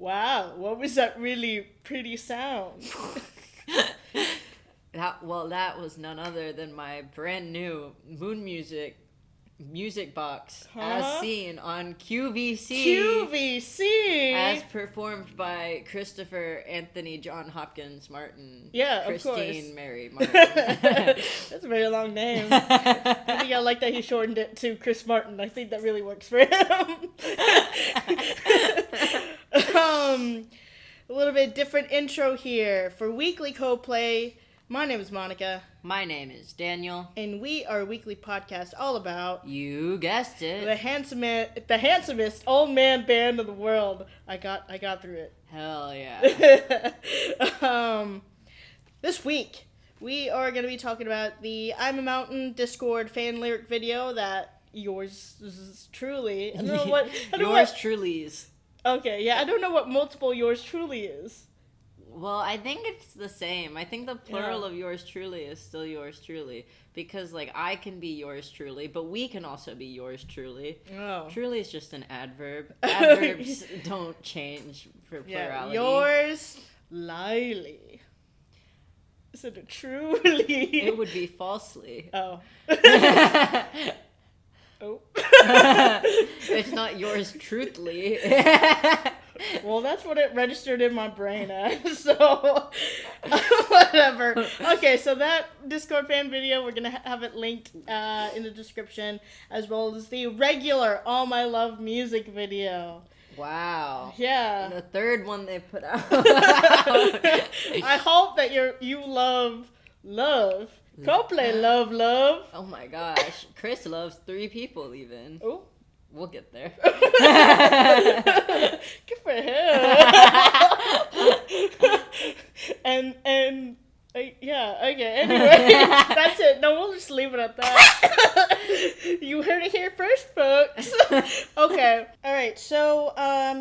Wow, what was that really pretty sound? That was none other than my brand new Moon music box, as seen on QVC. QVC! As performed by Christopher Anthony John Hopkins Martin. Yeah, Christine of course. Mary Martin. That's a very long name. I think I like that he shortened it to Chris Martin. I think that really works for him. A little bit different intro here for Weekly Co-Play. My name is Monica. My name is Daniel. And we are a weekly podcast all about... You guessed it. The handsomest old man band of the world. I got through it. Hell yeah. This week, we are going to be talking about the I'm a Mountain Discord fan lyric video that yours truly... I don't know what... Yours truly's. Okay, yeah, I don't know what multiple yours truly is. Well, I think it's the same. I think the plural of yours truly is still yours truly. Because, like, I can be yours truly, but we can also be yours truly. Oh. Truly is just an adverb. Adverbs don't change for plurality. Yours, Lily. Is it a truly? It would be falsely. Oh. Oh. It's not yours truthly. Well, that's what it registered in my brain as, so whatever. Okay, so that Discord fan video, we're going to have it linked in the description, as well as the regular All My Love music video. Wow. Yeah. And the third one they put out. I hope that you love. Co-play love. Oh my gosh. Chris loves 3 people even. Oh. We'll get there. Good for him. and yeah, okay. Anyway, that's it. No, we'll just leave it at that. You heard it here first, folks. Okay. All right. So,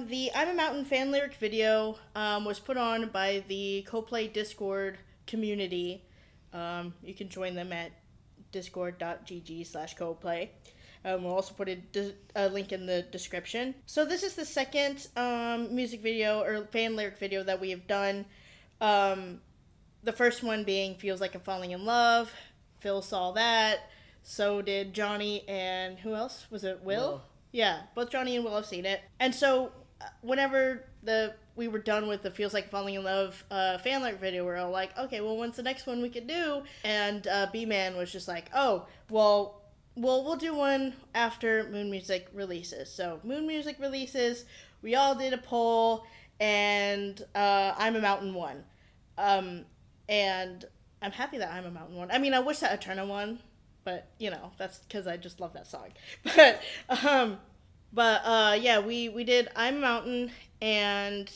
the I'm a Mountain fan lyric video was put on by the CoPlay Discord community. You can join them at discord.gg/coplay. We'll also put a link in the description. So this is the second music video or fan lyric video that we have done. The first one being Feels Like I'm Falling in Love. Phil saw that. So did Johnny and who else? Was it Will? Yeah, both Johnny and Will have seen it. And so whenever we were done with the Feels Like Falling in Love fan lyric video, we're all like, okay, well, when's the next one we could do? And B-Man was just like, oh, well, we'll do one after Moon Music releases. So Moon Music releases, we all did a poll, and I'm a Mountain won. And I'm happy that I'm a Mountain won. I mean, I wish that Eterna won, but, you know, that's because I just love that song. But yeah, we did I'm a Mountain, and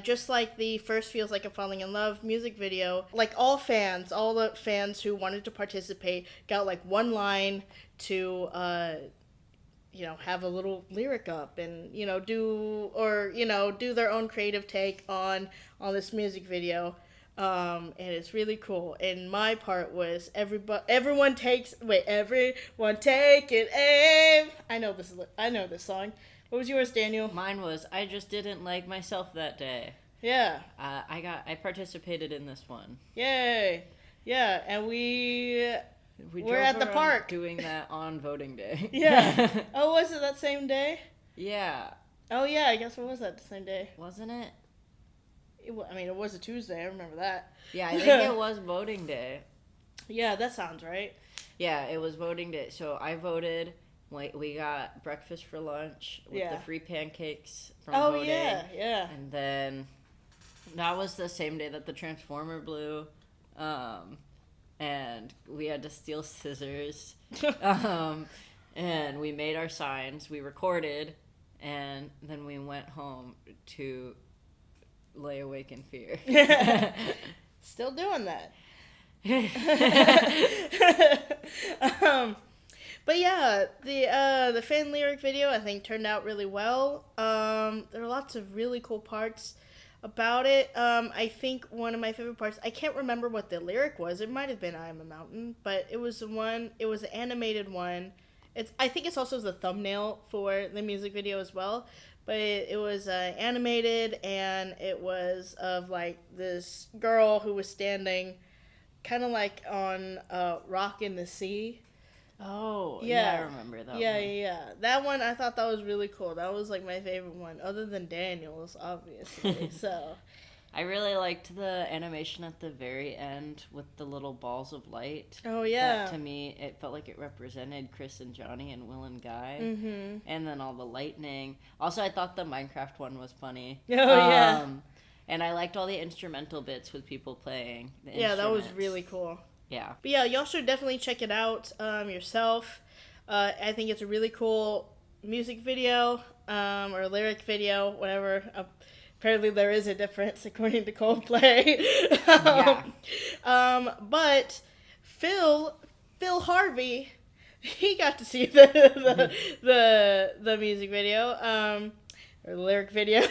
just like the first Feels Like I'm Falling in Love music video, like all the fans who wanted to participate got like one line to have a little lyric up and do their own creative take on this music video. And it's really cool. And my part was everyone take it aim. I know this song. What was yours, Daniel? Mine was I just didn't like myself that day. Yeah. I participated in this one. Yay. Yeah, and we're at the park doing that on voting day. Yeah. Oh, was it that same day? Yeah. Oh yeah, I guess it was that same day. Wasn't it? It was a Tuesday. I remember that. Yeah, I think it was voting day. Yeah, that sounds right. Yeah, it was voting day. So I voted. We got breakfast for lunch with the free pancakes from voting. Oh, yeah. And then that was the same day that the Transformer blew. And we had to steal scissors. And we made our signs. We recorded. And then we went home to lay awake in fear. Still doing that. But yeah, the fan lyric video I think turned out really well. There are lots of really cool parts about it. I think one of my favorite parts, I can't remember what the lyric was. It might have been I'm a Mountain, but it was an animated one, I think it's also the thumbnail for the music video as well. But it was animated, and it was of like this girl who was standing kind of like on a rock in the sea. Oh, Yeah. I remember that Yeah, one. yeah. That one, I thought that was really cool. That was like my favorite one, other than Daniel's, obviously. So, I really liked the animation at the very end with the little balls of light. oh yeah. That, to me, it felt like it represented Chris and Johnny and Will and Guy. Mm-hmm. And then all the lightning. Also, I thought the Minecraft one was funny. Oh yeah. And I liked all the instrumental bits with people playing the Yeah, that was instruments. really cool. Yeah. But yeah, y'all should definitely check it out yourself. I think it's a really cool music video or lyric video, whatever. Apparently, there is a difference according to Coldplay. But Phil Harvey, he got to see the music video or the lyric video,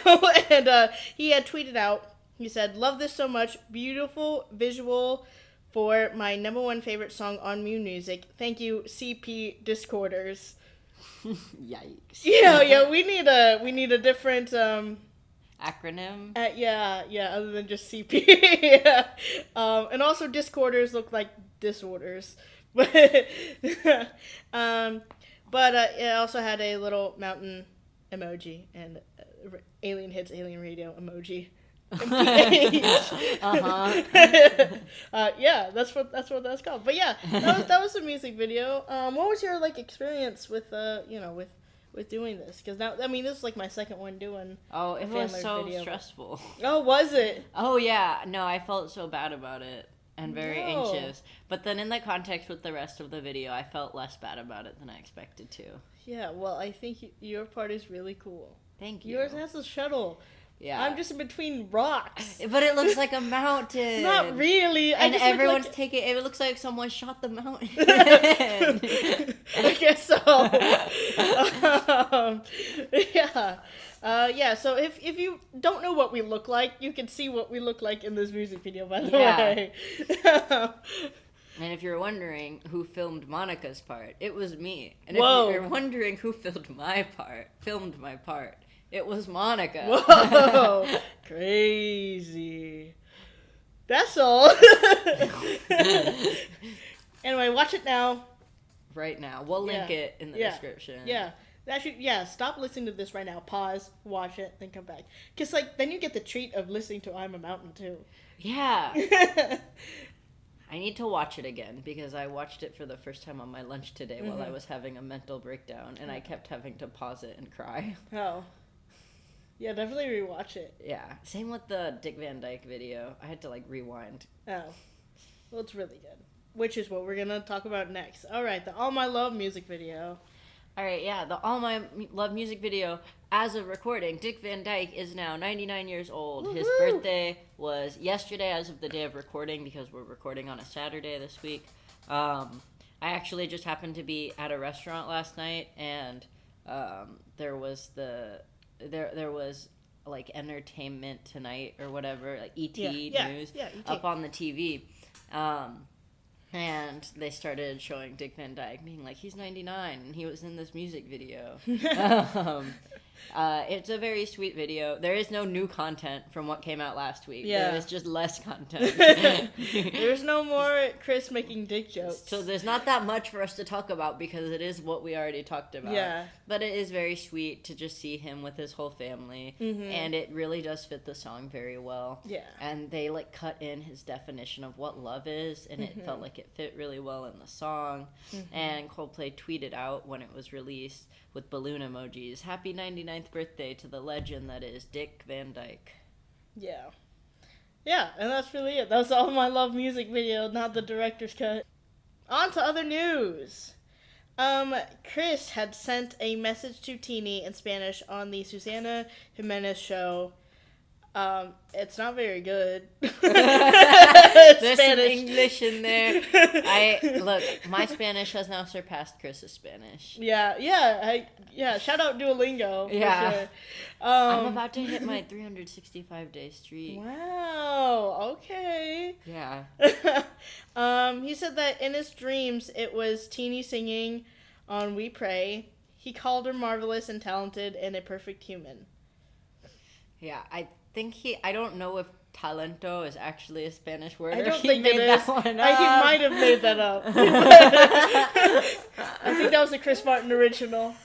and he had tweeted out. He said, "Love this so much, beautiful visual for my number one favorite song on Mew Music. Thank you, CP Discorders." Yikes. Yeah, we need a different acronym. Other than just CP. Yeah. And also Discorders look like disorders, but it also had a little mountain emoji and alien hits alien radio emoji. Yeah, that's what that's called. But yeah, that was the music video. What was your like experience with with doing this? Because now, I mean, this is like my second one doing. Oh, it was so video. stressful. Oh, was it? Oh yeah, no, I felt so bad about it and very No. anxious. But then in the context with the rest of the video, I felt less bad about it than I expected to. Yeah, well, I think your part is really cool. Thank you. Yours has a shuttle. Yeah. I'm just in between rocks. But it looks like a mountain. Not really. And everyone's like... taking. It looks like someone shot the mountain. I guess so. Yeah. Yeah. So if you don't know what we look like, you can see what we look like in this music video. By the way. And if you're wondering who filmed Monica's part, it was me. And Whoa. if you're wondering who filmed my part, it was Monica. Whoa. Crazy. That's all. Anyway, watch it now. Right now. We'll link it in the description. Yeah. Stop listening to this right now. Pause, watch it, then come back. Because, like, then you get the treat of listening to I'm a Mountain, too. Yeah. I need to watch it again because I watched it for the first time on my lunch today while I was having a mental breakdown, and I kept having to pause it and cry. Oh. Yeah, definitely rewatch it. Yeah. Same with the Dick Van Dyke video. I had to, like, rewind. Oh. Well, it's really good. Which is what we're going to talk about next. All right, the All My Love music video. All right, yeah, the All My Love music video, as of recording, Dick Van Dyke is now 99 years old. Woo-hoo! His birthday was yesterday as of the day of recording because we're recording on a Saturday this week. I actually just happened to be at a restaurant last night, and there was like Entertainment Tonight or whatever, like ET News up on the TV. And they started showing Dick Van Dyke being like, he's 99 and he was in this music video. It's a very sweet video. There is no new content from what came out last week. Yeah. There is just less content. There's no more Chris making dick jokes. So there's not that much for us to talk about because it is what we already talked about. Yeah. But it is very sweet to just see him with his whole family. Mm-hmm. And it really does fit the song very well. Yeah. And they like cut in his definition of what love is, and it felt like it fit really well in the song. And Coldplay tweeted out when it was released with balloon emojis, "Happy 99th birthday to the legend that is Dick Van Dyke." Yeah. Yeah, and that's really it. That's All My Love music video, not the director's cut. On to other news. Chris had sent a message to Teeny in Spanish on the Susana Jimenez show. It's not very good. There's some Spanish. English in there. Look, my Spanish has now surpassed Chris's Spanish. Yeah. Shout out Duolingo. Yeah. For sure. I'm about to hit my 365-day streak. Wow. Okay. Yeah. He said that in his dreams it was Teeny singing on We Pray. He called her marvelous and talented and a perfect human. Yeah, I think I don't know if talento is actually a Spanish word. I don't he think made it that is. one He up. might have made that up. I think that was a Chris Martin original.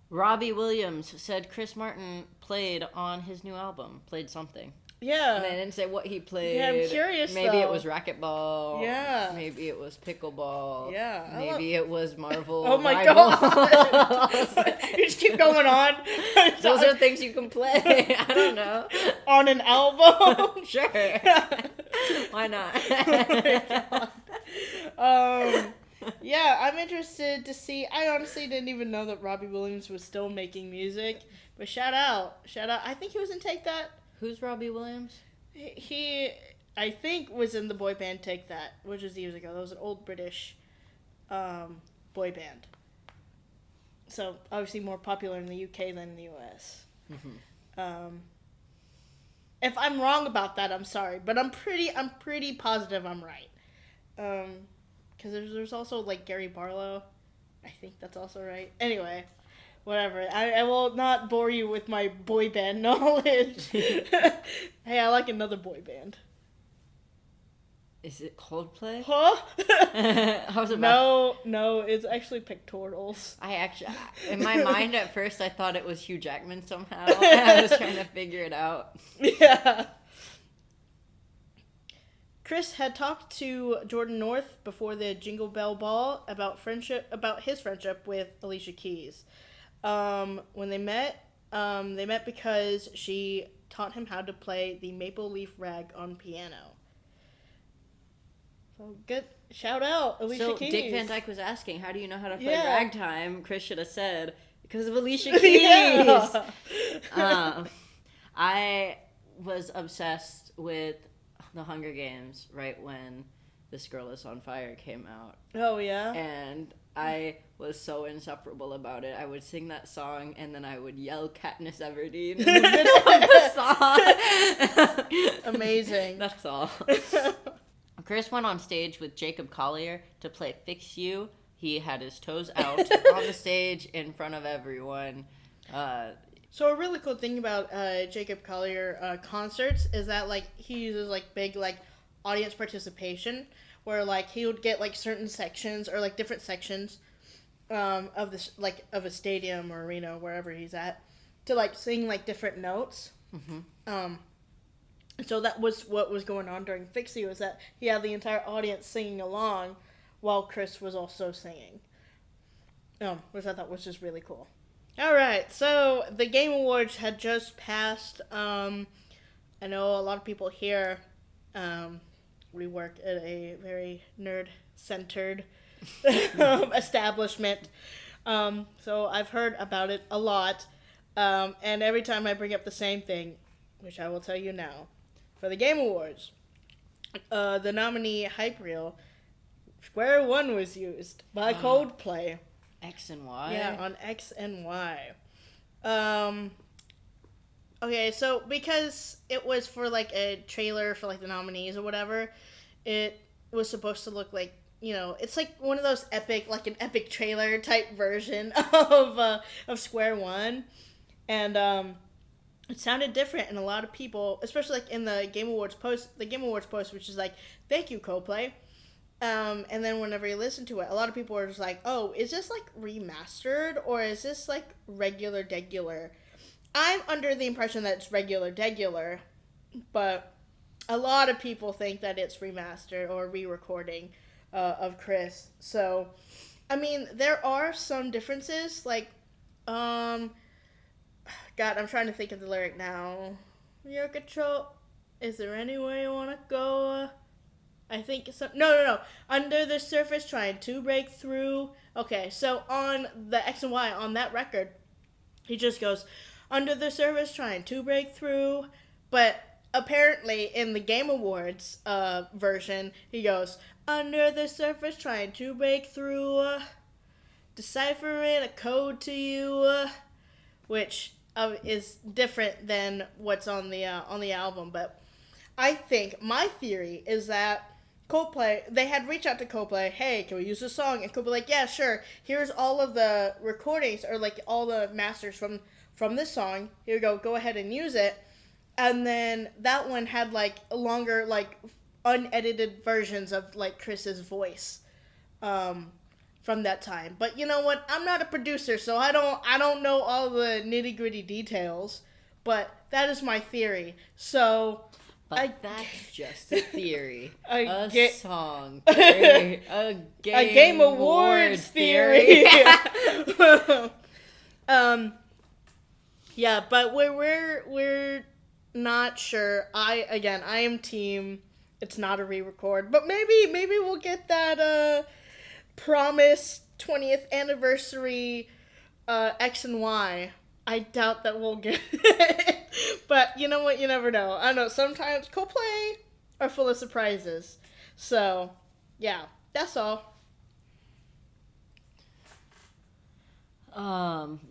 Robbie Williams said Chris Martin played on his new album. Played something. Yeah. And they didn't say what he played. Yeah, I'm curious, Maybe though. it was racquetball. Yeah. Maybe it was pickleball. Yeah. Maybe it was Marvel. Oh my Rivals. god. You just keep going on. Those are things you can play. I don't know. On an album? Sure. Why not? Yeah, I'm interested to see. I honestly didn't even know that Robbie Williams was still making music. But shout out. I think he was in Take That. Who's Robbie Williams? He, I think, was in the boy band Take That, which was years ago. That was an old British boy band. So, obviously more popular in the UK than in the US. Mm-hmm. If I'm wrong about that, I'm sorry. But I'm pretty positive I'm right. Because there's also, like, Gary Barlow. I think that's also right. Anyway. Whatever. I will not bore you with my boy band knowledge. Hey, I like another boy band. Is it Coldplay? Huh? How's it about? No, it's actually Pectorals. In my mind at first, I thought it was Hugh Jackman somehow. I was trying to figure it out. Yeah. Chris had talked to Jordan North before the Jingle Bell Ball about his friendship with Alicia Keys. When they met because she taught him how to play the Maple Leaf Rag on piano. So good. Shout out, Alicia Keys. Dick Van Dyke was asking, how do you know how to play Yeah. ragtime? Chris should have said, because of Alicia Keys. Yeah. I was obsessed with The Hunger Games right when This Girl Is on Fire came out. Oh, yeah? And I was so insufferable about it. I would sing that song, and then I would yell Katniss Everdeen in the middle of the song. Amazing. That's all. Chris went on stage with Jacob Collier to play Fix You. He had his toes out on the stage in front of everyone. So a really cool thing about Jacob Collier concerts is that, like, he uses, like, big, like, audience participation, where, like, he would get, like, certain sections or, like, different sections of this, like, of a stadium or arena or wherever he's at to, like, sing, like, different notes. Mm-hmm. So that was what was going on during Fixie, was that he had the entire audience singing along while Chris was also singing. Which I thought was just really cool. Alright, so the Game Awards had just passed. I know a lot of people here, we work at a very nerd-centered establishment. So I've heard about it a lot. And every time I bring up the same thing, which I will tell you now, for the Game Awards, the nominee hype reel, Square One was used by Coldplay. X and Y? Yeah, on X and Y. Okay, so because it was for, like, a trailer for, like, the nominees or whatever, it was supposed to look like, you know, it's like one of those epic, like an epic trailer type version of Square One. And, it sounded different, and a lot of people, especially, like, in the Game Awards post, which is like, thank you, Coldplay. And then whenever you listen to it, a lot of people are just like, oh, is this, like, remastered, or is this, like, regular degular? I'm under the impression that it's regular degular, but a lot of people think that it's remastered or re-recording of Chris. So, I mean, there are some differences, like, God, I'm trying to think of the lyric now. Your control, is there any way you want to go? I think some, no. Under the surface, trying to break through. Okay, so on the X and Y, on that record, he just goes, under the surface, trying to break through. But apparently, in the Game Awards version, he goes, under the surface, trying to break through. Deciphering a code to you. Which is different than what's on the album. But I think, my theory is that Coldplay, they had reached out to Coldplay, hey, can we use this song? And Coldplay like, yeah, sure. Here's all of the recordings, or like all the masters from this song. Here you go ahead and use it. And then that one had like longer, like unedited versions of like Chris's voice from that time. But you know what? I'm not a producer, so I don't know all the nitty-gritty details, but that is my theory. So But that's just a theory. A Song theory. A game awards theory. Yeah, but we're not sure. I am team. It's not a re-record, but maybe we'll get that promised 20th anniversary X and Y. I doubt that we'll get it. But you know what? You never know. I know sometimes Coldplay are full of surprises. So, yeah, that's all.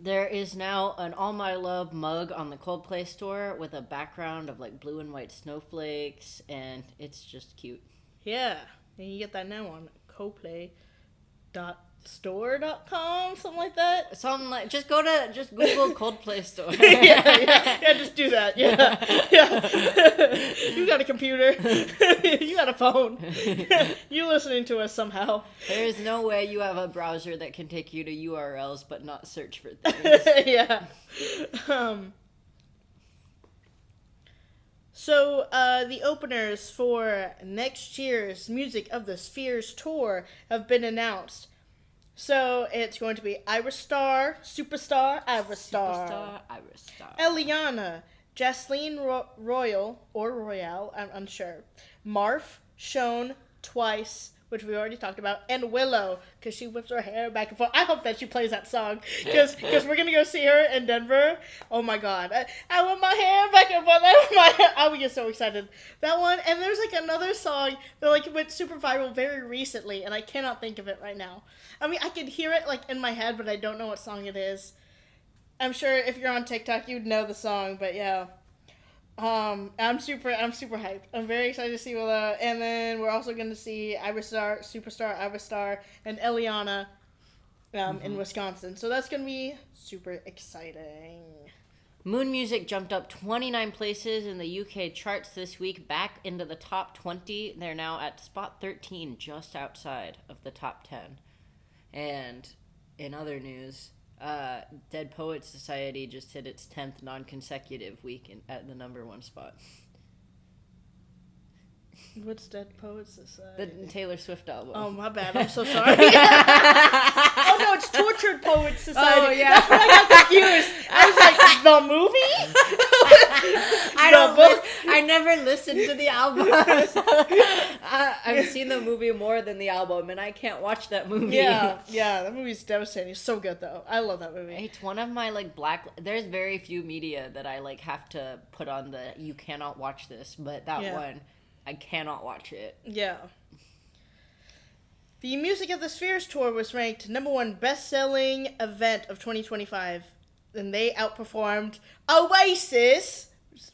There is now an All My Love mug on the Coldplay store with a background of like blue and white snowflakes, and it's just cute. Yeah, and you get that now on Coldplay.store.com, something like that. Something like just Google Coldplay store. yeah, just do that. Yeah. You got a computer. You got a phone. You listening to us somehow. There is no way you have a browser that can take you to URLs but not search for things. Yeah. So, the openers for next year's Music of the Spheres tour have been announced. So, it's going to be Iris Star, Superstar, Iris Star. Eliana, Jasleen Royal, or Royale, I'm unsure. Marf, Shone, Twice, which we already talked about, and Willow, because she whips her hair back and forth. I hope that she plays that song, because we're going to go see her in Denver. Oh my god. I want my hair back and forth. I would get so excited. That one, and there's like another song that like went super viral very recently, and I cannot think of it right now. I mean, I could hear it like in my head, but I don't know what song it is. I'm sure if you're on TikTok, you'd know the song, but yeah. I'm super hyped. I'm very excited to see Willow, and then we're also going to see Iris Star, Superstar, Iris Star, and Eliana in Wisconsin. So that's going to be super exciting. Moon Music jumped up 29 places in the UK charts this week, back into the top 20. They're now at spot 13, just outside of the top 10. And in other news, Dead Poets Society just hit its 10th non-consecutive week at the number 1 spot. What's Dead Poets Society? The Taylor Swift album. Oh, my bad. I'm so sorry. Oh, no, it's Tortured Poets Society. Oh, yeah. That's what I got confused. I was like, the movie? I never listened to the album. I've seen the movie more than the album, and I can't watch that movie. Yeah, that movie's devastating. It's so good, though. I love that movie. It's one of my, like, there's very few media that I, like, have to put on you cannot watch this, but that one, I cannot watch it. Yeah. The Music of the Spheres tour was ranked number 1 best-selling event of 2025, and they outperformed Oasis,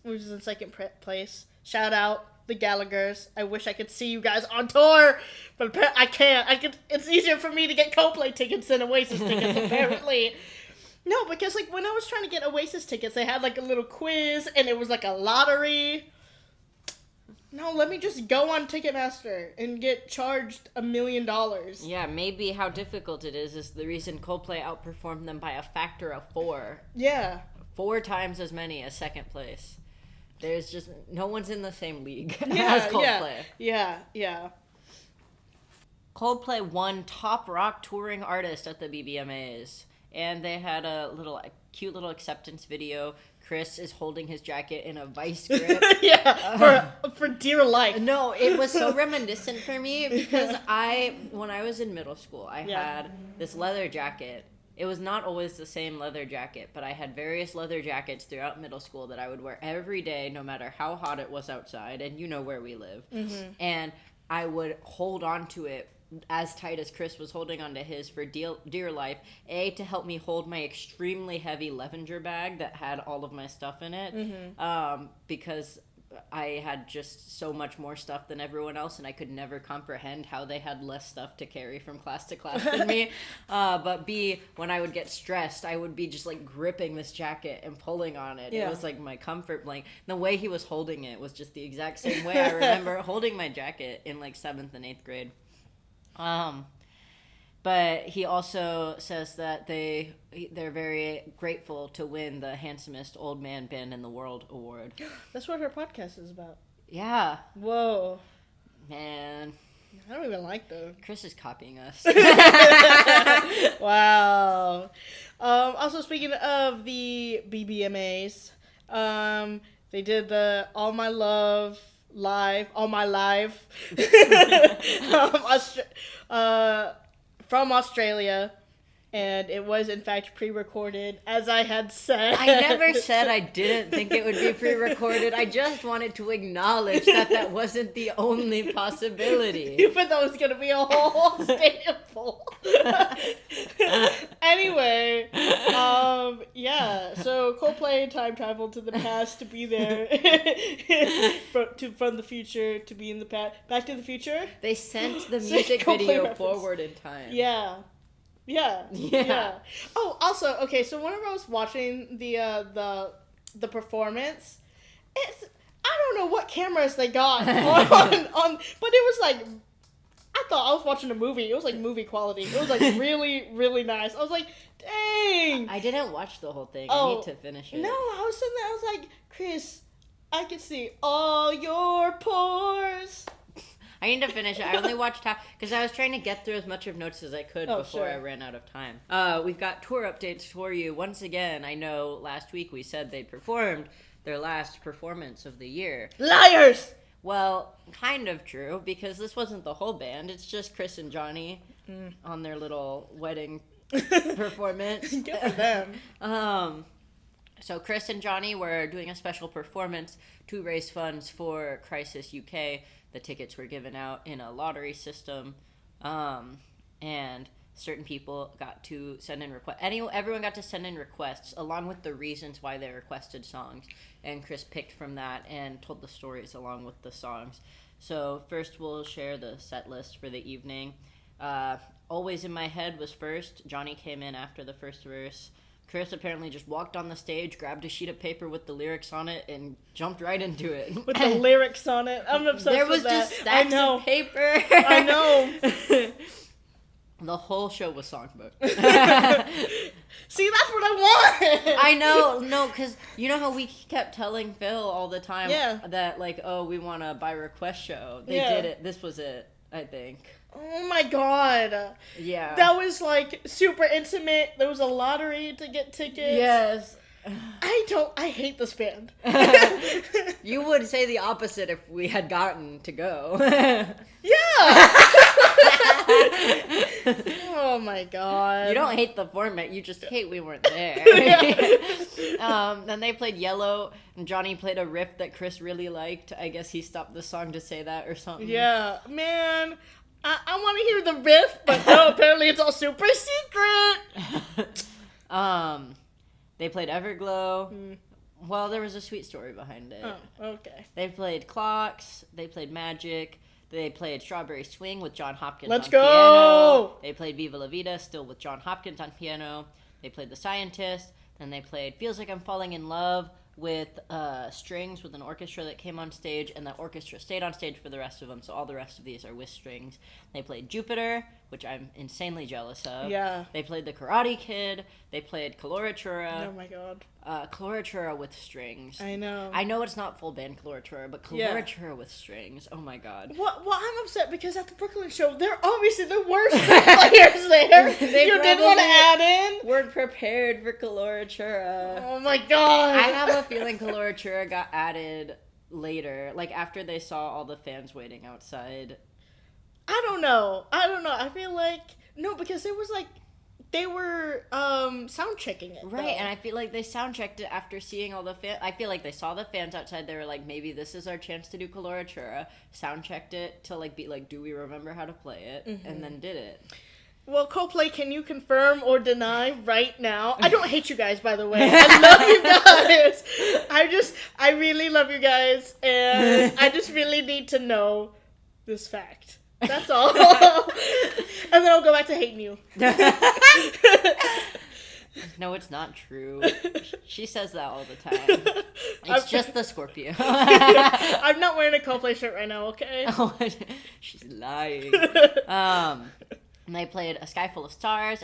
which is in second place. Shout out the Gallaghers. I wish I could see you guys on tour, but I can't. It's easier for me to get Coldplay tickets than Oasis tickets, apparently. No, because like when I was trying to get Oasis tickets, they had like a little quiz, and it was like a lottery. No, let me just go on Ticketmaster and get charged $1 million. Yeah, maybe how difficult it is the reason Coldplay outperformed them by a factor of 4. Yeah. 4 times as many as second place. There's just no one's in the same league as Coldplay. Yeah. Coldplay won Top Rock Touring Artist at the BBMAs, and they had a cute little acceptance video. Chris is holding his jacket in a vice grip. For dear life. No, it was so reminiscent for me because when I was in middle school, I had this leather jacket. It was not always the same leather jacket, but I had various leather jackets throughout middle school that I would wear every day, no matter how hot it was outside, and you know where we live. Mm-hmm. And I would hold on to it as tight as Chris was holding onto his for dear life, to help me hold my extremely heavy Levenger bag that had all of my stuff in it, because I had just so much more stuff than everyone else, and I could never comprehend how they had less stuff to carry from class to class than me. But B, when I would get stressed, I would be just like gripping this jacket and pulling on it. Yeah. It was like my comfort blanket. The way he was holding it was just the exact same way I remember holding my jacket in like 7th and 8th grade. But he also says that they're very grateful to win the handsomest old man band in the world award. That's what her podcast is about. Yeah. Whoa. Man. I don't even like those. Chris is copying us. Wow. Also, speaking of the BBMAs, they did the All My Love live, All My Live, from Australia, and it was in fact pre-recorded, as I had said. I never said I didn't think it would be pre-recorded. I just wanted to acknowledge that wasn't the only possibility. You thought that was going to be a whole stadium full. Anyway, yeah, so Coldplay time traveled to the past to be there, from the future to be in the past. Back to the Future? They sent the music video forward in time. Yeah. Oh, also, okay, so whenever I was watching the performance, I don't know what cameras they got on, but it was like, I thought I was watching a movie. It was like movie quality. It was like really, really nice. I was like, dang. I didn't watch the whole thing. Oh, I need to finish it. No, I was sitting there, I was like, Chris, I can see all your pores. I need to finish it. I only watched half because I was trying to get through as much of notes as I could before I ran out of time. We've got tour updates for you. Once again, I know last week we said they performed their last performance of the year. Liars! Well, kind of true, because this wasn't the whole band. It's just Chris and Johnny on their little wedding performance. Good for them. So Chris and Johnny were doing a special performance to raise funds for Crisis UK. The tickets were given out in a lottery system, and certain people got to send in requests. Everyone got to send in requests along with the reasons why they requested songs, and Chris picked from that and told the stories along with the songs. So first we'll share the set list for the evening. Always in My Head was first. Johnny came in after the first verse. Chris apparently just walked on the stage, grabbed a sheet of paper with the lyrics on it, and jumped right into it. With the lyrics on it. I'm obsessed with that. There was just stacks of paper. I know. The whole show was songbook. See, that's what I want. I know. No, because you know how we kept telling Phil all the time that, like, oh, we want a by request show. They did it. This was it, I think. Oh my god. Yeah. That was like super intimate. There was a lottery to get tickets. Yes. I hate this band. You would say the opposite if we had gotten to go. Yeah. Oh my god. You don't hate the format, you just hate we weren't there. Then they played Yellow, and Johnny played a riff that Chris really liked. I guess he stopped the song to say that or something. Yeah, man. I want to hear the riff, but no, apparently it's all super secret. They played Everglow. Well, there was a sweet story behind it. Oh, okay. They played Clocks. They played Magic. They played Strawberry Swing with John Hopkins Let's on go! piano. They played Viva La Vida, still with John Hopkins on piano. They played The Scientist. Then they played Feels Like I'm Falling in Love with strings with an orchestra that came on stage, and the orchestra stayed on stage for the rest of them, so all the rest of these are with strings. They played Jupiter, which I'm insanely jealous of. Yeah. They played The Karate Kid. They played Oh my god. Coloratura with strings. I know. I know it's not full band Coloratura, but Coloratura with strings. Oh my god. Well, I'm upset because at the Brooklyn show, they're obviously the worst players there. You didn't want to add in? Weren't prepared for Coloratura. Oh my god. I have a feeling Coloratura got added later, like after they saw all the fans waiting outside. I don't know. I feel like, no, because it was like, they were sound checking it. Right, though. and I feel like they sound checked it after seeing all the fans. I feel like they saw the fans outside. They were like, maybe this is our chance to do Coloratura. Sound checked it to like be like, do we remember how to play it? Mm-hmm. And then did it. Well, Coldplay, can you confirm or deny right now? I don't hate you guys, by the way. I love you guys. I really love you guys, and I just really need to know this fact. That's all. And then I'll go back to hating you. No, it's not true. She says that all the time. It's just the Scorpio. I'm not wearing a Coldplay shirt right now, okay? Oh, she's lying. They played A Sky Full of Stars,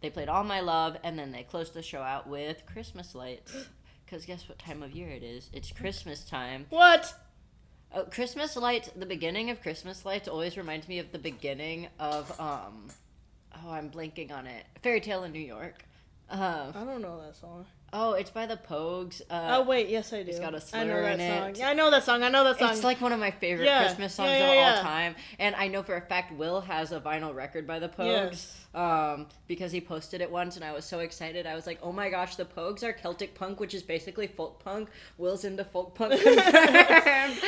they played All My Love, and then they closed the show out with Christmas lights. Because guess what time of year it is? It's Christmas time. What? Oh, Christmas lights, the beginning of Christmas lights always reminds me of the beginning of, I'm blanking on it. Fairy Tale in New York. I don't know that song. Oh, it's by the Pogues. Oh, wait, yes, I do. It's got a slur I know that in song. it. Yeah, I know that song. It's like one of my favorite Christmas songs of all time. And I know for a fact Will has a vinyl record by the Pogues. Yes. Because he posted it once, and I was so excited. I was like, oh my gosh, the Pogues are Celtic punk, which is basically folk punk. Will's into folk punk. Confirmed.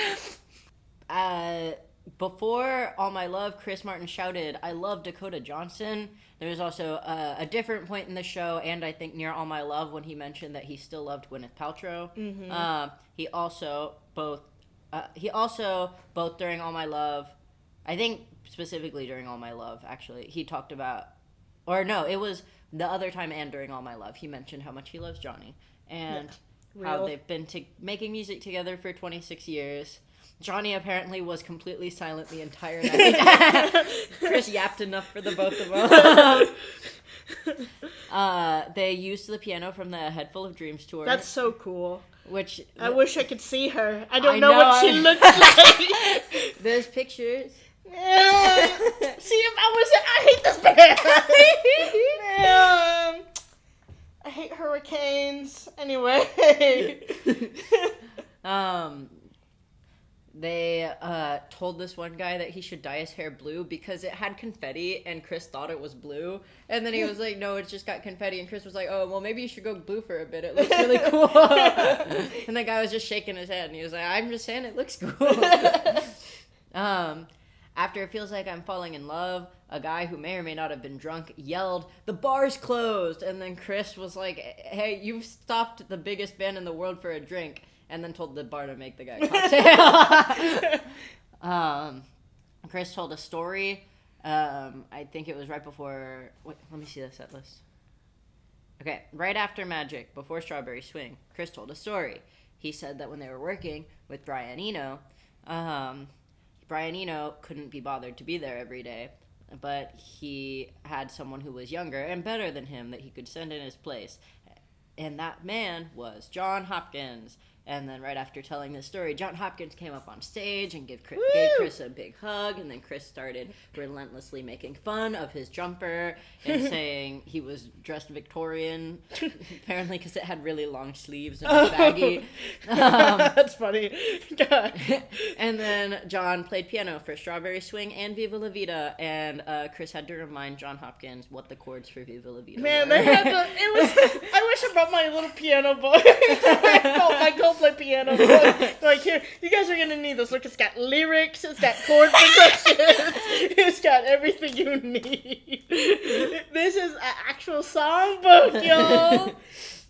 Before All My Love, Chris Martin shouted, I love Dakota Johnson. There was also a different point in the show, and I think near All My Love, when he mentioned that he still loved Gwyneth Paltrow. Mm-hmm. He also both during All My Love, I think specifically during All My Love, actually, he talked about, or no, it was the other time and during All My Love, he mentioned how much he loves Johnny, and how they've been making music together for 26 years. Johnny apparently was completely silent the entire night. Chris yapped enough for the both of them. They used the piano from the Head Full of Dreams tour. That's so cool. Which I wish I could see her. I don't know what she looks like. There's pictures. See, if I hate this band. I hate hurricanes. Anyway. They told this one guy that he should dye his hair blue because it had confetti, and Chris thought it was blue. And then he was like, no, it's just got confetti. And Chris was like, oh, well, maybe you should go blue for a bit. It looks really cool. And the guy was just shaking his head, and he was like, I'm just saying it looks cool. After It Feels Like I'm Falling in Love, a guy who may or may not have been drunk yelled, the bar's closed. And then Chris was like, hey, you've stopped the biggest band in the world for a drink. And then told the bar to make the guy a cocktail. Chris told a story. I think it was right before... Wait, let me see the set list. Okay, right after Magic, before Strawberry Swing, Chris told a story. He said that when they were working with Brian Eno, Brian Eno couldn't be bothered to be there every day, but he had someone who was younger and better than him that he could send in his place. And that man was John Hopkins. And then right after telling this story, John Hopkins came up on stage and gave Chris a big hug. And then Chris started relentlessly making fun of his jumper and saying he was dressed Victorian, apparently because it had really long sleeves and was baggy. That's funny. God. And then John played piano for Strawberry Swing and Viva La Vida. And Chris had to remind John Hopkins what the chords for Viva La Vida were. They had to... I wish I brought my little piano book. I play piano. Like, here, you guys are gonna need this. Look, it's got lyrics, it's got chord progressions, it's got everything you need. This is an actual songbook, y'all.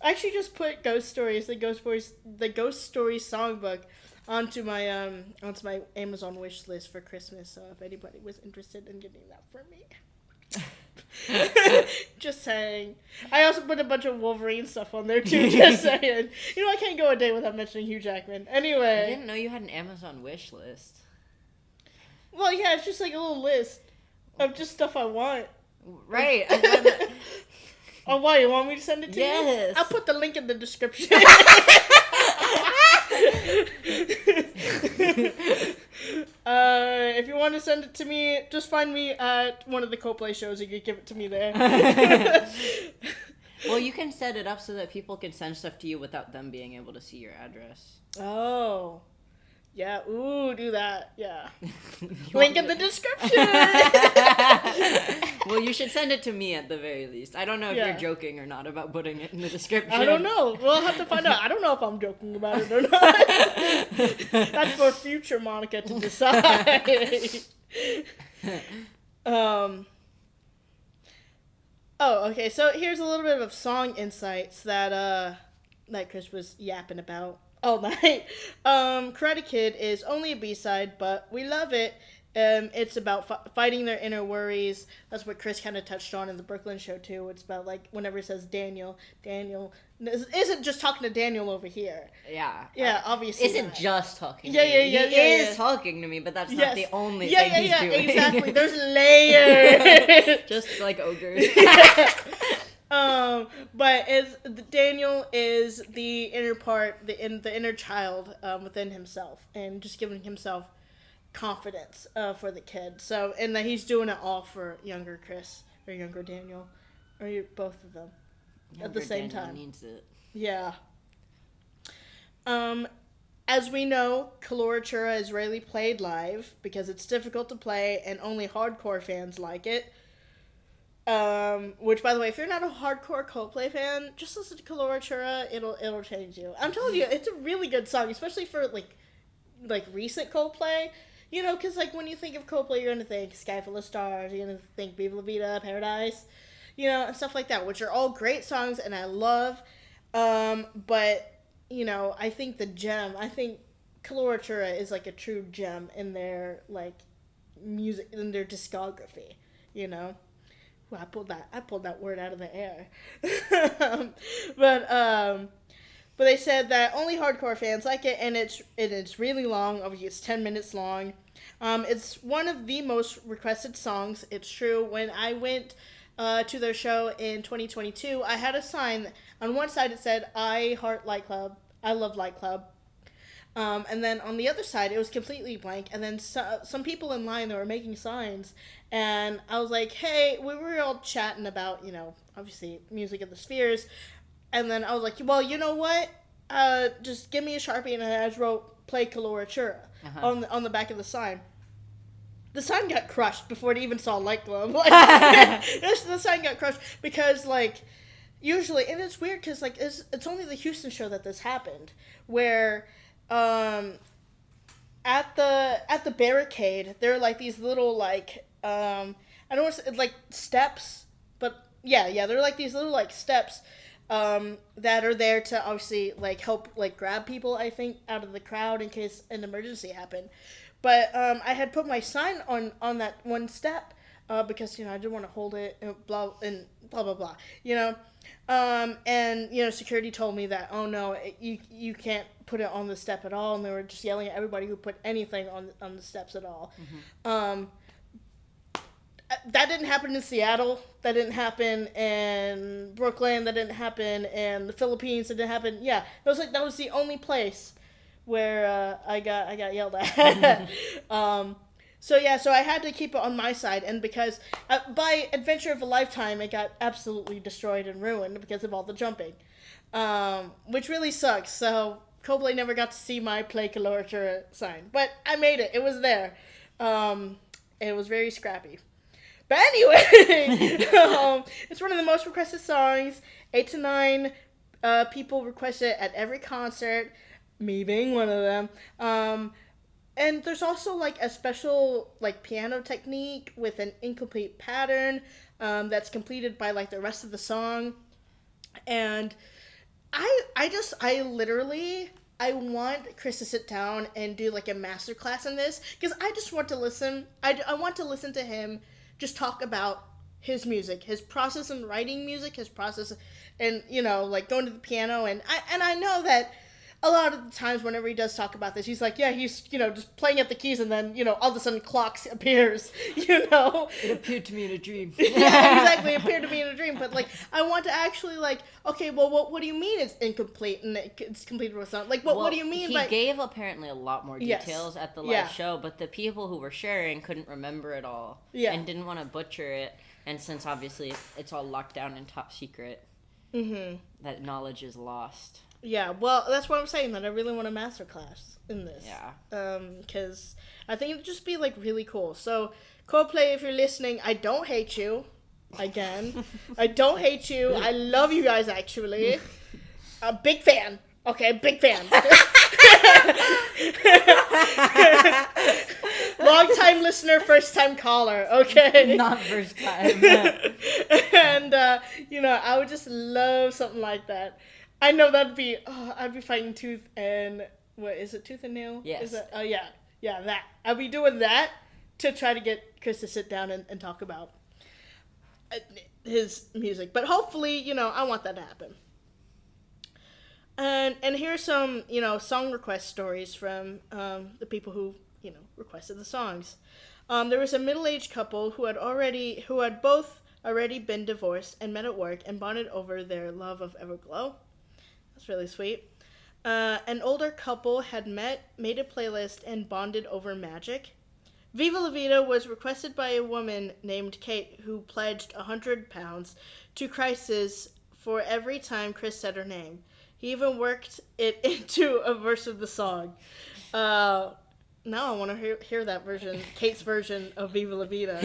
I actually just put Ghost Stories, the Ghost Stories songbook onto my Amazon wish list for Christmas. So if anybody was interested in getting that for me. Just saying. I also put a bunch of Wolverine stuff on there too. Just saying. You know, I can't go a day without mentioning Hugh Jackman. Anyway. I didn't know you had an Amazon wish list. Well, yeah, it's just like a little list of just stuff I want. Right. Oh, why? You want me to send it to you? Yes. I'll put the link in the description. If you want to send it to me, just find me at one of the Coldplay shows and you can give it to me there. Well, you can set it up so that people can send stuff to you without them being able to see your address. Oh. Yeah, ooh, do that. Yeah. Link in the description. Well, you should send it to me at the very least. I don't know if you're joking or not about putting it in the description. I don't know. We'll have to find out. I don't know if I'm joking about it or not. That's for future Monica to decide. okay. So here's a little bit of song insights that Chris was yapping about all night. Karate Kid is only a B-side, but we love it. It's about fighting their inner worries. That's what Chris kind of touched on in the Brooklyn show too. It's about like whenever it says Daniel isn't just talking to Daniel over here. Yeah, obviously isn't not. just talking. Yeah, to me. yeah, He is talking to me, but that's not the only thing he's doing. Exactly. There's layers. Just like ogres. But Daniel is the inner part, the inner child within himself, and just giving himself confidence for the kid. So, and that he's doing it all for younger Chris or younger Daniel, or both of them at the same Daniel time. Needs it. Yeah. As we know, Kalora is rarely played live because it's difficult to play and only hardcore fans like it. Which, by the way, if you're not a hardcore Coldplay fan, just listen to Kalora. It'll change you. I'm telling you, it's a really good song, especially for like recent Coldplay. You know, because like when you think of Coldplay, you're gonna think Sky Full of Stars. You're gonna think Viva La Vida, Paradise, you know, and stuff like that, which are all great songs and I love. But you know, I think I think Kalora is like a true gem in their like music, in their discography. You know. Well, I pulled that word out of the air. But they said that only hardcore fans like it, and it's really long. Obviously, it's 10 minutes long. It's one of the most requested songs. It's true. When I went to their show in 2022, I had a sign. On one side, it said, I heart Light Club. I love Light Club. And then on the other side, it was completely blank. And then some people in line, they were making signs. And I was like, hey, we were all chatting about, you know, obviously Music of the Spheres. And then I was like, well, you know what? Just give me a Sharpie. And I just wrote, play Kalora on the back of the sign. The sign got crushed before it even saw Light Club. Like, the sign got crushed because, like, usually, and it's weird because, like, it's only the Houston show that this happened, where at the barricade there are like these little like I don't want to say, like steps, but yeah they're like these little like steps that are there to obviously like help like grab people, I think, out of the crowd in case an emergency happened. But I had put my sign on that one step because, you know, I didn't want to hold it and blah blah, you know. And, you know, security told me that, oh no, you can't put it on the step at all. And they were just yelling at everybody who put anything on the steps at all. Mm-hmm. That didn't happen in Seattle. That didn't happen in Brooklyn. That didn't happen in the Philippines. That didn't happen. Yeah, that was the only place where I got yelled at. So I had to keep it on my side, and because by adventure of a lifetime, it got absolutely destroyed and ruined because of all the jumping, which really sucks. So Coldplay never got to see my Play Kalora sign, but I made it. It was there. It was very scrappy. But anyway, it's one of the most requested songs. 8 to 9 people request it at every concert, me being one of them. And there's also like a special like piano technique with an incomplete pattern that's completed by like the rest of the song. And I literally want Chris to sit down and do like a masterclass in this, because I just want to listen. I want to listen to him just talk about his music, his process in writing music, his process, and, you know, like going to the piano. And I know that a lot of the times whenever he does talk about this, he's like, yeah, he's, you know, just playing at the keys, and then, you know, all of a sudden clocks appears, you know. It appeared to me in a dream. Yeah, exactly. It appeared to me in a dream. But, like, I want to actually, like, okay, well, what do you mean it's incomplete and it's completed with something? Like, what do you mean by... He gave apparently a lot more details at the live show, but the people who were sharing couldn't remember it all and didn't want to butcher it. And since, obviously, it's all locked down and top secret, that knowledge is lost. Yeah, well, that's what I'm saying, that I really want a masterclass in this. Yeah. Because I think it would just be, like, really cool. So, Coldplay, if you're listening, I don't hate you. Again. I don't hate you. I love you guys, actually. A big fan. Okay, big fan. Long time listener, first time caller. Okay. Not first time. And I would just love something like that. I know I'd be fighting tooth and what is it, tooth and nail? Yes. Is it? Oh yeah, that. I'd be doing that to try to get Chris to sit down and talk about his music. But hopefully, I want that to happen. And here's some, song request stories from the people who, requested the songs. There was a middle-aged couple who had both already been divorced and met at work and bonded over their love of Everglow. That's really sweet. An older couple had made a playlist, and bonded over magic. Viva La Vida was requested by a woman named Kate who pledged £100 to Crisis for every time Chris said her name. He even worked it into a verse of the song. Now I want to hear that version, Kate's version of Viva La Vida.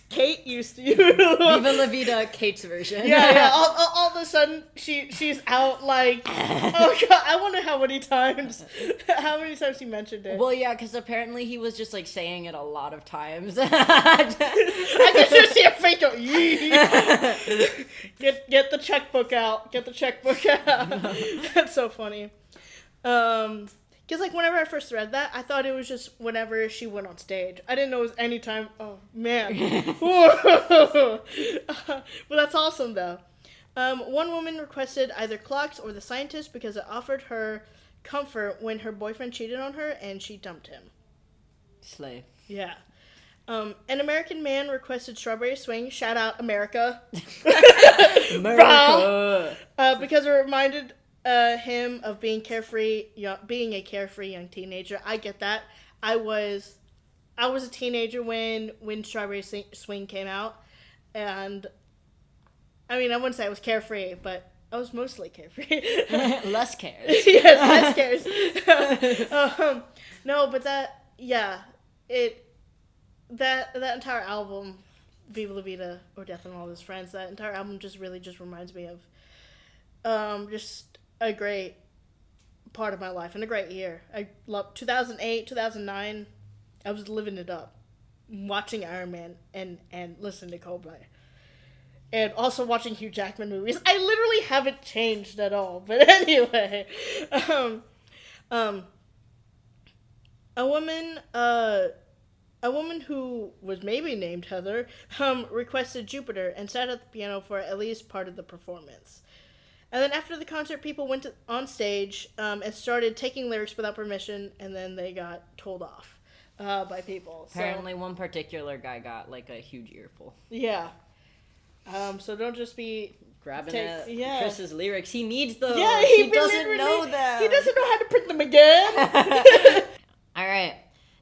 Kate used to... Viva La Vida, Kate's version. Yeah. All of a sudden, she's out like... Oh, God, I wonder how many times he mentioned it. Well, yeah, because apparently he was just, saying it a lot of times. I can just see a face go, Get the checkbook out. Get the checkbook out. That's so funny. Because, whenever I first read that, I thought it was just whenever she went on stage. I didn't know it was any time. Oh, man. But that's awesome, though. One woman requested either Clocks or The Scientist because it offered her comfort when her boyfriend cheated on her and she dumped him. Slay. Yeah. An American man requested Strawberry Swing. Shout out, America. America. Because it reminded him of being a carefree young teenager. I get that. I was a teenager when Strawberry Swing came out, and I mean I wouldn't say I was carefree, but I was mostly carefree. Less cares. Yes, less cares. No, but that entire album, Viva La Vida or Death and All His Friends, that entire album just reminds me of just a great part of my life and a great year. I love 2008, 2009. I was living it up, watching iAAM and listening to Coldplay, and also watching Hugh Jackman movies. I literally haven't changed at all. But anyway, a woman who was maybe named Heather requested Jupiter and sat at the piano for at least part of the performance. And then after the concert, people went on stage and started taking lyrics without permission, and then they got told off by people. Apparently, one particular guy got a huge earful. Yeah. So don't just be grabbing at Chris's lyrics. He needs those. Yeah, he doesn't know them. He doesn't know how to print them again. All right.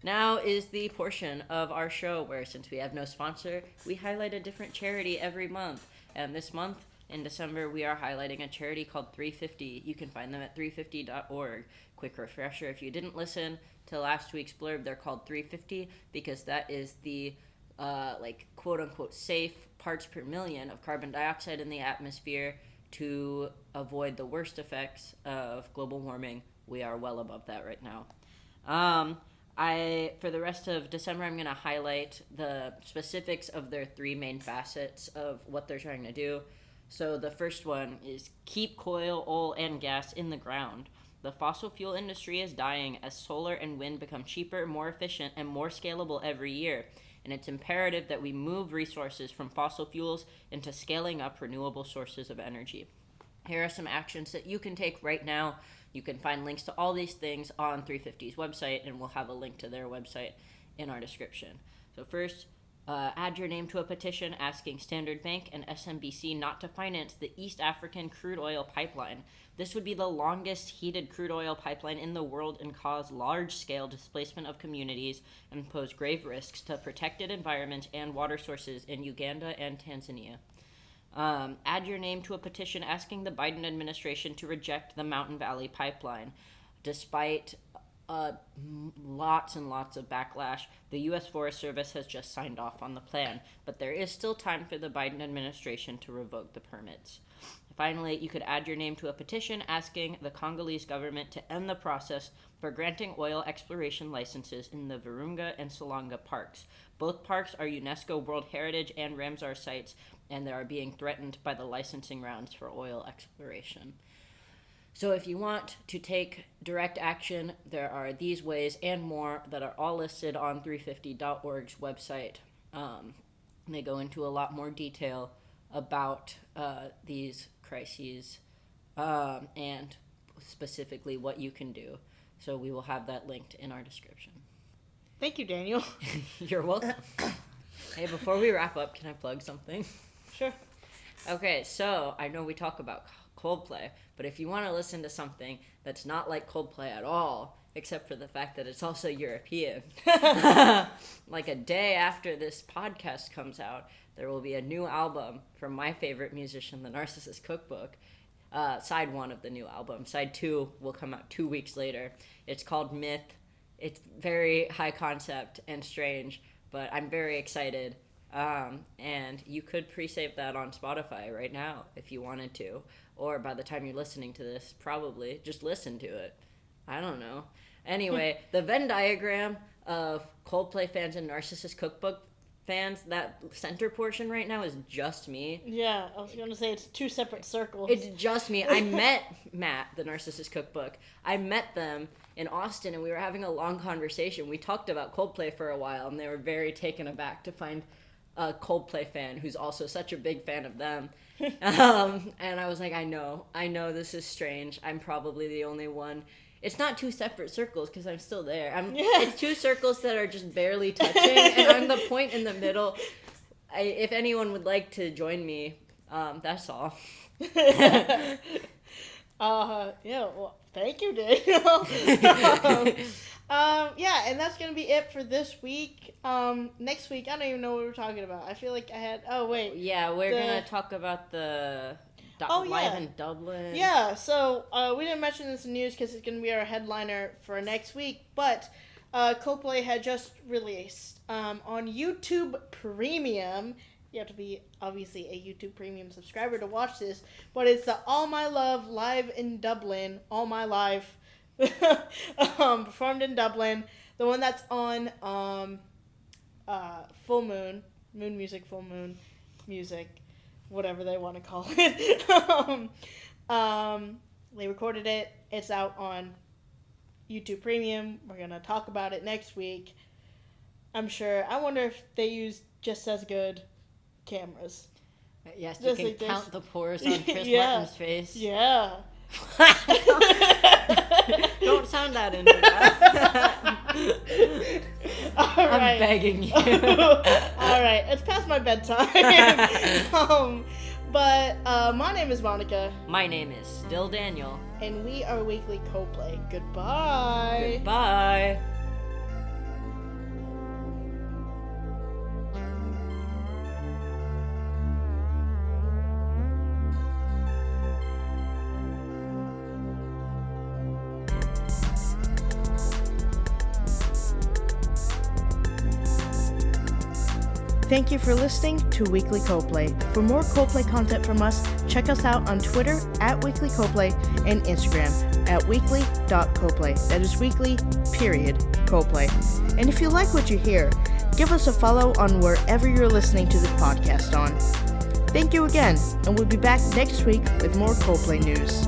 Now is the portion of our show where, since we have no sponsor, we highlight a different charity every month. And this month, in December, we are highlighting a charity called 350. You can find them at 350.org. Quick refresher, if you didn't listen to last week's blurb, they're called 350 because that is the, quote-unquote safe parts per million of carbon dioxide in the atmosphere to avoid the worst effects of global warming. We are well above that right now. For the rest of December, I'm going to highlight the specifics of their three main facets of what they're trying to do. So the first one is keep coal, oil, and gas in the ground. The fossil fuel industry is dying as solar and wind become cheaper, more efficient, and more scalable every year. And it's imperative that we move resources from fossil fuels into scaling up renewable sources of energy. Here are some actions that you can take right now. You can find links to all these things on 350's website, and we'll have a link to their website in our description. So first, add your name to a petition asking Standard Bank and SMBC not to finance the East African crude oil pipeline. This would be the longest heated crude oil pipeline in the world and cause large-scale displacement of communities and pose grave risks to protected environment and water sources in Uganda and Tanzania. Add your name to a petition asking the Biden administration to reject the Mountain Valley Pipeline. Despite lots and lots of backlash. The U.S. Forest Service has just signed off on the plan, but there is still time for the Biden administration to revoke the permits. Finally, you could add your name to a petition asking the Congolese government to end the process for granting oil exploration licenses in the Virunga and Salonga parks. Both parks are UNESCO World Heritage and Ramsar sites, and they are being threatened by the licensing rounds for oil exploration. So if you want to take direct action, there are these ways and more that are all listed on 350.org's website. They go into a lot more detail about these crises and specifically what you can do. So we will have that linked in our description. Thank you, Daniel. You're welcome. Hey, before we wrap up, can I plug something? Sure. Okay, so I know we talk about Coldplay, but if you want to listen to something that's not like Coldplay at all, except for the fact that it's also European, like a day after this podcast comes out, there will be a new album from my favorite musician, The Narcissist Cookbook, side 1 of the new album. Side 2 will come out 2 weeks later. It's called Myth. It's very high concept and strange, but I'm very excited. And you could pre-save that on Spotify right now if you wanted to. Or by the time you're listening to this, probably just listen to it. I don't know. Anyway, the Venn diagram of Coldplay fans and Narcissist Cookbook fans, that center portion right now is just me. Yeah, I was going to say it's 2 separate circles. It's just me. I met Matt, the Narcissist Cookbook. I met them in Austin, and we were having a long conversation. We talked about Coldplay for a while, and they were very taken aback to find a Coldplay fan who's also such a big fan of them. And I was like, I know this is strange. I'm probably the only one. It's not 2 separate circles because I'm still there. It's 2 circles that are just barely touching, and I'm the point in the middle. If anyone would like to join me, that's all. Yeah, well, thank you, Daniel. Yeah, and that's gonna be it for this week. Next week, I don't even know what we're talking about. I feel like I had. Oh wait. Yeah, we're gonna talk about the live in Dublin. Yeah, so we didn't mention this in news because it's gonna be our headliner for next week. But Coldplay had just released on YouTube Premium. You have to be obviously a YouTube Premium subscriber to watch this, but it's the All My Love live in Dublin. All My Live. Performed in Dublin, the one that's on Full Moon Music, Full Moon Music, whatever they want to call it. They recorded it. It's out on YouTube Premium. We're gonna talk about it next week. I'm sure. I wonder if they use just as good cameras. Yes, you can count the pores on Chris Martin's face. Yeah. Don't sound that into that. I'm begging you. Alright, it's past my bedtime. But my name is Monica. My name is still Daniel. And we are Weekly Coldplay. Goodbye. Goodbye. Thank you for listening to Weekly Coldplay. For more Coldplay content from us, check us out on Twitter @Weekly Coldplay and Instagram @weekly.coldplay. That is weekly, Coldplay. And if you like what you hear, give us a follow on wherever you're listening to this podcast on. Thank you again, and we'll be back next week with more Coldplay news.